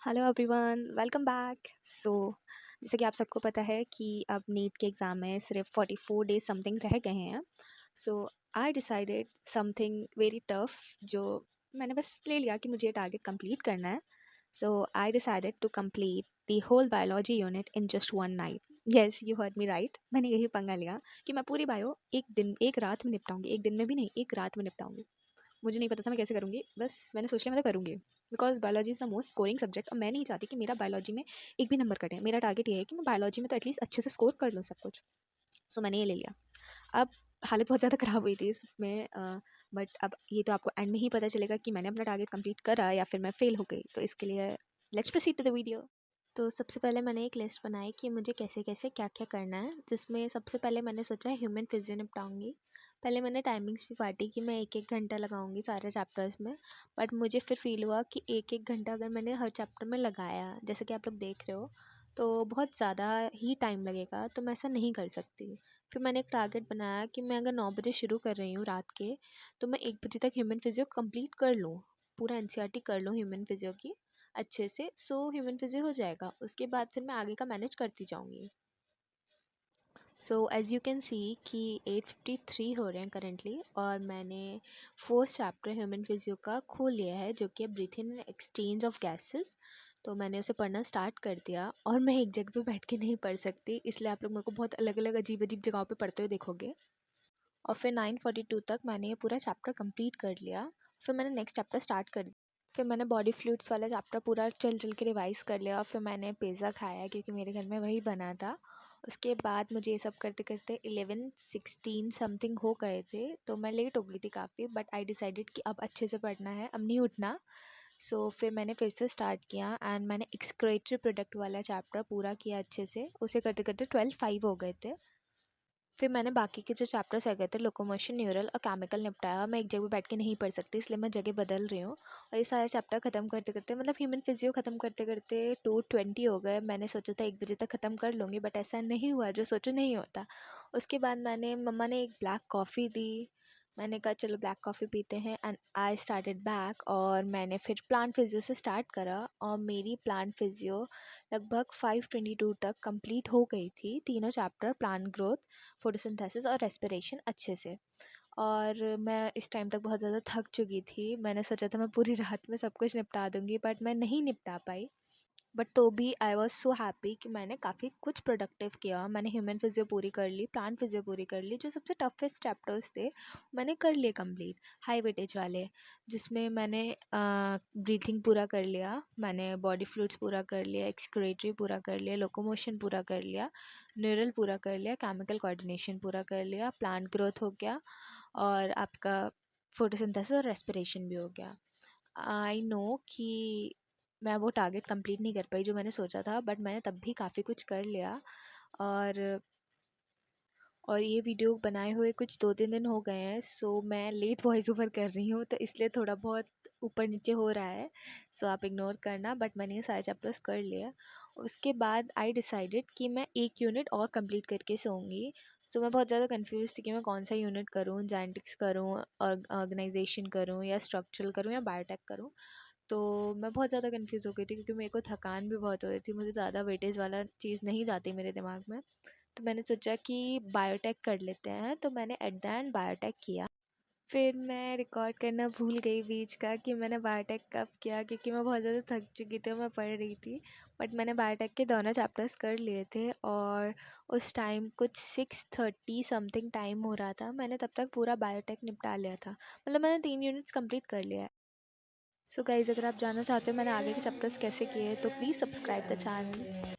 Hello everyone, welcome back. जैसे कि आप सबको पता है कि अब नीट के एग्ज़ाम में सिर्फ 44 डेज समथिंग रह गए हैं। So I decided something very tough, जो मैंने बस ले लिया कि मुझे टारगेट कंप्लीट करना है। So I decided to complete the whole biology unit in just one night. Yes, you heard me right. मैंने यही पंगा लिया कि मैं पूरी बायो एक रात में निपटाऊंगी। एक दिन में भी नहीं, एक रात में निपटाऊंगी। मुझे नहीं पता था मैं कैसे करूँगी, बस मैंने सोच लिया मैं तो करूँगी। Because biology is the most scoring subject और मैं नहीं चाहती कि मेरा बायोलॉजी में एक भी नंबर कटे। मेरा टारगेट ये है कि मैं बायोलॉजी में तो एटलीस्ट अच्छे से स्कोर कर लूँ सब कुछ। सो मैंने ये ले लिया। अब हालत बहुत ज़्यादा ख़राब हुई थी इसमें, बट अब ये तो आपको एंड में ही पता चलेगा कि मैंने अपना टारगेट कंप्लीट करा या फिर मैं फेल हो गई। तो इसके लिए let's proceed to the video. तो सबसे पहले मैंने एक लिस्ट बनाई कि मुझे कैसे कैसे क्या क्या करना है, जिसमें सबसे पहले मैंने सोचा ह्यूमन फिजियो निपटाऊंगी। पहले मैंने टाइमिंग्स भी बांटी कि मैं एक एक घंटा लगाऊंगी सारे चैप्टर्स में। बट मुझे फिर फील हुआ कि एक एक घंटा अगर मैंने हर चैप्टर में लगाया, जैसे कि आप लोग देख रहे हो, तो बहुत ज़्यादा ही टाइम लगेगा, तो मैं ऐसा नहीं कर सकती। फिर मैंने एक टारगेट बनाया कि मैं अगर 9 बजे शुरू कर रही हूँ रात के, तो मैं 1 बजे तक ह्यूमन फिजियो कंप्लीट कर लूँ, पूरा एनसीईआरटी कर लूँ ह्यूमन फिजियो की अच्छे से। सो ह्यूमन फिजियो हो जाएगा, उसके बाद फिर मैं आगे का मैनेज करती जाऊँगी। So as you can see कि 8:53 हो रहे हैं करेंटली, और मैंने फर्स्ट चैप्टर ह्यूमन फिजियो का खोल लिया है, जो कि है breathing and exchange of gases. तो मैंने उसे पढ़ना स्टार्ट कर दिया, और मैं एक जगह पे बैठ के नहीं पढ़ सकती, इसलिए आप लोग मेरे को बहुत अलग अलग अजीब अजीब जगहों पे पढ़ते हुए देखोगे। और फिर 9:42 तक मैंने ये पूरा चैप्टर कंप्लीट कर लिया। फिर मैंने नेक्स्ट चैप्टर स्टार्ट कर दिया। फिर मैंने बॉडी फ्लूइड्स वाला चैप्टर पूरा चल चल के रिवाइज़ कर लिया, और फिर मैंने पिज़्ज़ा खाया क्योंकि मेरे घर में वही बना था। उसके बाद मुझे ये सब करते करते 11-16 समथिंग हो गए थे, तो मैं लेट हो गई थी काफ़ी। बट आई डिसाइडेड कि अब अच्छे से पढ़ना है, अब नहीं उठना। सो फिर मैंने फिर से स्टार्ट किया, एंड मैंने एक्सक्रीटरी प्रोडक्ट वाला चैप्टर पूरा किया अच्छे से। उसे करते करते 12:05 हो गए थे। फिर मैंने बाकी के जो चैप्टर्स रह गए थे, लोकोमोशन, न्यूरल और केमिकल, निपटाया। मैं एक जगह बैठ के नहीं पढ़ सकती, इसलिए मैं जगह बदल रही हूँ। और ये सारे चैप्टर ख़त्म करते करते, मतलब ह्यूमन फिजियो ख़त्म करते करते 2:20 हो गए। मैंने सोचा था 1 बजे तक ख़त्म कर लूँगी, बट ऐसा नहीं हुआ, जो सोचो नहीं होता। उसके बाद मैंने मम्मा ने एक ब्लैक कॉफ़ी दी। मैंने कहा चलो ब्लैक कॉफ़ी पीते हैं, एंड आई स्टार्टेड बैक। और मैंने फिर प्लांट फिजियो से स्टार्ट करा, और मेरी प्लांट फिजियो लगभग 5:22 तक कंप्लीट हो गई थी, तीनों चैप्टर, प्लांट ग्रोथ, फोटोसिंथेसिस और रेस्पिरेशन अच्छे से। और मैं इस टाइम तक बहुत ज़्यादा थक चुकी थी। मैंने सोचा था मैं पूरी रात में सब कुछ निपटा दूँगी, बट मैं नहीं निपटा पाई। बट तो भी आई वॉज सो हैप्पी कि मैंने काफ़ी कुछ प्रोडक्टिव किया। मैंने ह्यूमन फिजियो पूरी कर ली, प्लांट फिजियो पूरी कर ली, जो सबसे टफेस्ट चैप्टर्स थे मैंने कर लिए कंप्लीट, हाई वेटेज वाले, जिसमें मैंने ब्रीथिंग पूरा कर लिया, मैंने बॉडी फ्लूइड्स पूरा कर लिया, एक्सक्रीटरी पूरा कर लिया, लोकोमोशन पूरा कर लिया, न्यूरल पूरा कर लिया, केमिकल कोऑर्डिनेशन पूरा कर लिया, प्लांट ग्रोथ हो गया, और आपका फोटोसिंथेसिस और रेस्पिरेशन भी हो गया। आई नो कि मैं वो टारगेट कंप्लीट नहीं कर पाई जो मैंने सोचा था, बट मैंने तब भी काफ़ी कुछ कर लिया। और ये वीडियो बनाए हुए कुछ 2-3 दिन हो गए हैं, सो मैं लेट वॉइस ओवर कर रही हूँ, तो इसलिए थोड़ा बहुत ऊपर नीचे हो रहा है। सो आप इग्नोर करना, बट मैंने ये सारे चैप्टर्स कर लिया। उसके बाद आई डिसाइडेड कि मैं एक यूनिट और कंप्लीट करके सोऊंगी। सो मैं बहुत ज़्यादा कंफ्यूज थी कि मैं कौन सा यूनिट करूँ, जेनेटिक्स करूँ, ऑर्गेनाइजेशन करूँ, या स्ट्रक्चरल करूँ, या बायोटेक करूँ। तो मैं बहुत ज़्यादा कंफ्यूज हो गई थी, क्योंकि मेरे को थकान भी बहुत हो रही थी, मुझे ज़्यादा वेटेज वाला चीज़ नहीं जाती मेरे दिमाग में। तो मैंने सोचा कि बायोटेक कर लेते हैं, तो मैंने एट द एंड बायोटेक किया। फिर मैं रिकॉर्ड करना भूल गई बीच का कि मैंने बायोटेक कब किया, क्योंकि मैं बहुत ज़्यादा थक चुकी थी और मैं पढ़ रही थी। बट मैंने बायोटेक के दोनों चैप्टर्स कर लिए थे, और उस टाइम कुछ 6:30 समथिंग टाइम हो रहा था। मैंने तब तक पूरा बायोटेक निपटा लिया था, मतलब मैंने 3 यूनिट्स कंप्लीट कर लिया है। सो गाइज़, अगर आप जानना चाहते हो मैंने आगे के चैप्टर्स कैसे किए, तो प्लीज़ सब्सक्राइब द चैनल।